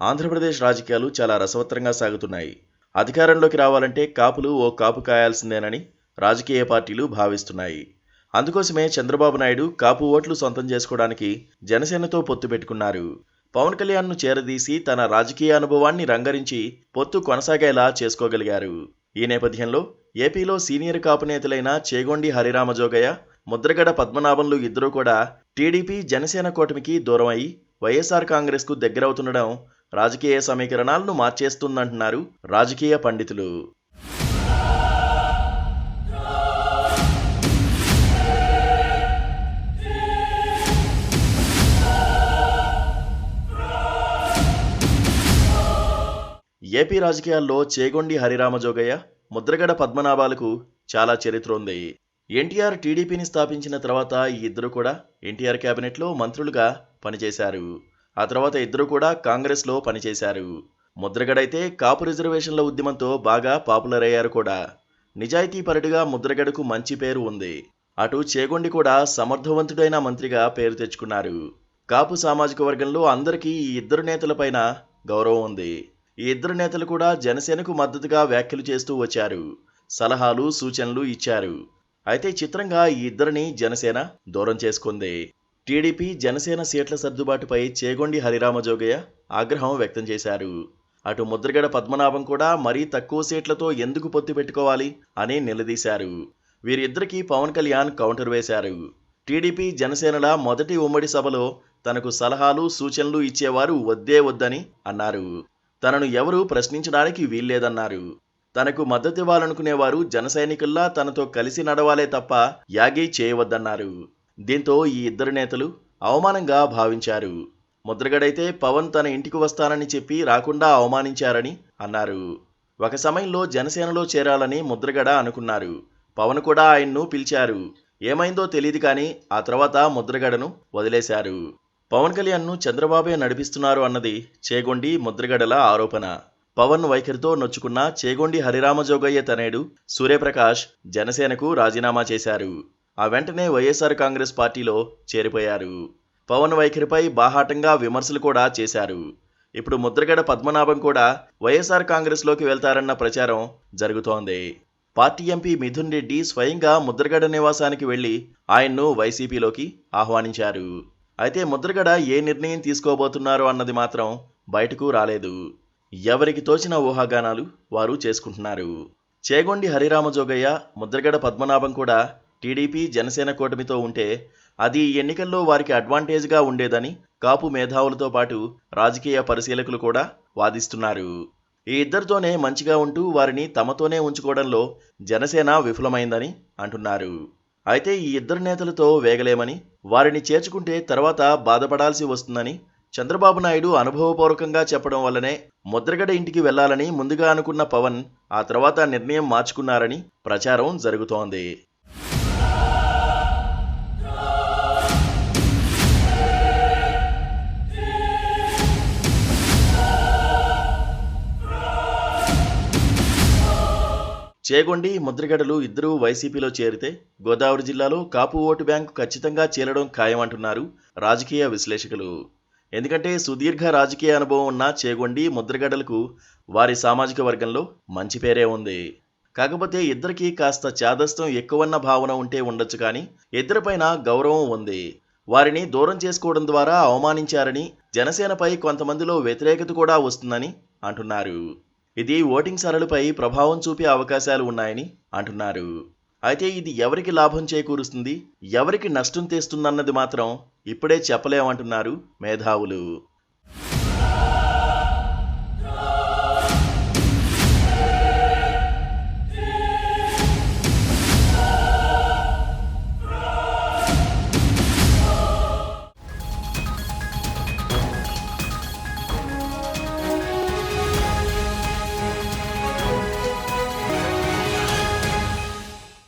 ఆంధ్రప్రదేశ్ రాజకీయాలు చాలా రసవత్తరంగా సాగుతున్నాయి. అధికారంలోకి రావాలంటే కాపులు ఓ కాపు కాయాల్సిందేనని రాజకీయ పార్టీలు భావిస్తున్నాయి. అందుకోసమే చంద్రబాబు నాయుడు కాపు ఓట్లు సొంతం చేసుకోవడానికి జనసేనతో పొత్తు పెట్టుకున్నారు. పవన్ కళ్యాణ్ను చేరదీసి తన రాజకీయ అనుభవాన్ని రంగరించి పొత్తు కొనసాగేలా చేసుకోగలిగారు. ఈ నేపథ్యంలో ఏపీలో సీనియర్ కాపు నేతలైన చేగొండి హరిరామజోగయ్య, ముద్రగడ పద్మనాభంలు ఇద్దరూ కూడా టీడీపీ జనసేన కూటమికి దూరం అయి వైఎస్ఆర్ కాంగ్రెస్కు దగ్గరవుతుండడం రాజకీయ సమీకరణాలను మార్చేస్తుందంటున్నారు రాజకీయ పండితులు. ఏపీ రాజకీయాల్లో చేగొండి హరిరామజోగయ్య, ముద్రగడ పద్మనాభాలకు చాలా చరిత్ర ఉంది. ఎన్టీఆర్ టీడీపీని స్థాపించిన తర్వాత ఈ ఇద్దరు కూడా ఎన్టీఆర్ కేబినెట్లో మంత్రులుగా పనిచేశారు. ఆ తర్వాత ఇద్దరు కూడా కాంగ్రెస్లో పనిచేశారు. ముద్రగడైతే కాపు రిజర్వేషన్ల ఉద్యమంతో బాగా పాపులర్ అయ్యారు కూడా. నిజాయితీపరుడిగా ముద్రగడకు మంచి పేరు ఉంది. అటు చేగొండి కూడా సమర్థవంతుడైన మంత్రిగా పేరు తెచ్చుకున్నారు. కాపు సామాజిక వర్గంలో అందరికీ ఈ ఇద్దరు నేతలపైన గౌరవం ఉంది. ఈ ఇద్దరు నేతలు కూడా జనసేనకు మద్దతుగా వ్యాఖ్యలు చేస్తూ వచ్చారు. సలహాలు, సూచనలు ఇచ్చారు. అయితే చిత్రంగా ఈ ఇద్దరిని జనసేన దూరం చేసుకుంది. టీడీపీ జనసేన సీట్ల సర్దుబాటుపై చేగొండి హరిరామజోగయ్య ఆగ్రహం వ్యక్తం చేశారు. అటు ముద్రగడ పద్మనాభం కూడా మరీ తక్కువ సీట్లతో ఎందుకు పొత్తు పెట్టుకోవాలి అని నిలదీశారు. వీరిద్దరికీ పవన్ కళ్యాణ్ కౌంటర్ వేశారు. టీడీపీ జనసేనల మొదటి ఉమ్మడి సభలో తనకు సలహాలు, సూచనలు ఇచ్చేవారు వద్దే వద్దని అన్నారు. తనను ఎవరూ ప్రశ్నించడానికి వీల్లేదన్నారు. తనకు మద్దతివ్వాలనుకునేవారు జన సైనికుల్లా తనతో కలిసి నడవాలే తప్ప యాగీ చేయవద్దన్నారు. దీంతో ఈ ఇద్దరు నేతలు అవమానంగా భావించారు. ముద్రగడైతే పవన్ తన ఇంటికి వస్తానని చెప్పి రాకుండా అవమానించారని అన్నారు. ఒక సమయంలో జనసేనలో చేరాలని ముద్రగడ అనుకున్నారు. పవన్ కూడా ఆయన్ను పిలిచారు. ఏమైందో తెలియదు కానీ ఆ తర్వాత ముద్రగడను వదిలేశారు. పవన్ కళ్యాణ్ను చంద్రబాబే నడిపిస్తున్నారు అన్నది చేగొండి, ముద్రగడల ఆరోపణ. పవన్ వైఖరితో నొచ్చుకున్న చేగొండి హరిరామజోగయ్య తనయుడు సూర్యప్రకాష్ జనసేనకు రాజీనామా చేశారు. ఆ వెంటనే వైఎస్ఆర్ కాంగ్రెస్ పార్టీలో చేరిపోయారు. పవన్ వైఖరిపై బాహాటంగా విమర్శలు కూడా చేశారు. ఇప్పుడు ముద్రగడ పద్మనాభం కూడా వైఎస్ఆర్ కాంగ్రెస్లోకి వెళ్తారన్న ప్రచారం జరుగుతోంది. పార్టీ ఎంపీ మిథున్ రెడ్డి స్వయంగా ముద్రగడ నివాసానికి వెళ్లి ఆయన్ను వైసీపీలోకి ఆహ్వానించారు. అయితే ముద్రగడ ఏ నిర్ణయం తీసుకోబోతున్నారు అన్నది మాత్రం బయటకు రాలేదు. ఎవరికి తోచిన ఊహాగానాలు వారు చేసుకుంటున్నారు. చేగొండి హరిరామజోగయ్య, ముద్రగడ పద్మనాభం కూడా టీడీపీ జనసేన కూటమితో ఉంటే అది ఎన్నికల్లో వారికి అడ్వాంటేజ్గా ఉండేదని కాపు మేధావులతో పాటు రాజకీయ పరిశీలకులు కూడా వాదిస్తున్నారు. ఈ ఇద్దరితోనే మంచిగా ఉంటూ వారిని తమతోనే ఉంచుకోవడంలో జనసేన విఫలమైందని అంటున్నారు. అయితే ఈ ఇద్దరు నేతలతో వేగలేమని, వారిని చేర్చుకుంటే తర్వాత బాధపడాల్సి వస్తుందని చంద్రబాబు నాయుడు అనుభవపూర్వకంగా చెప్పడం వల్లనే ముద్రగడ ఇంటికి వెళ్లాలని ముందుగా అనుకున్న పవన్ ఆ తర్వాత నిర్ణయం మార్చుకున్నారని ప్రచారం జరుగుతోంది. చేగొండి, ముద్రగడలు ఇద్దరూ వైసీపీలో చేరితే గోదావరి జిల్లాలో కాపు ఓటు బ్యాంకు ఖచ్చితంగా చేరడం ఖాయమంటున్నారు రాజకీయ విశ్లేషకులు. ఎందుకంటే సుదీర్ఘ రాజకీయ అనుభవం ఉన్న చేగొండి, ముద్రగడలకు వారి సామాజిక వర్గంలో మంచి పేరే ఉంది. కాకపోతే ఇద్దరికీ కాస్త చాదస్తం ఎక్కువన్న భావన ఉంటే ఉండొచ్చు కానీ ఇద్దరిపైన గౌరవం ఉంది. వారిని దూరం చేసుకోవడం ద్వారా అవమానించారని, జనసేనపై కొంతమందిలో వ్యతిరేకత కూడా వస్తుందని అంటున్నారు. ఇది ఓటింగ్ సరళిపై ప్రభావం చూపే అవకాశాలు ఉన్నాయని అంటున్నారు. అయితే ఇది ఎవరికి లాభం చేకూరుస్తుంది, ఎవరికి నష్టం తెస్తుందన్నది మాత్రం ఇప్పుడే చెప్పలేమంటున్నారు మేధావులు.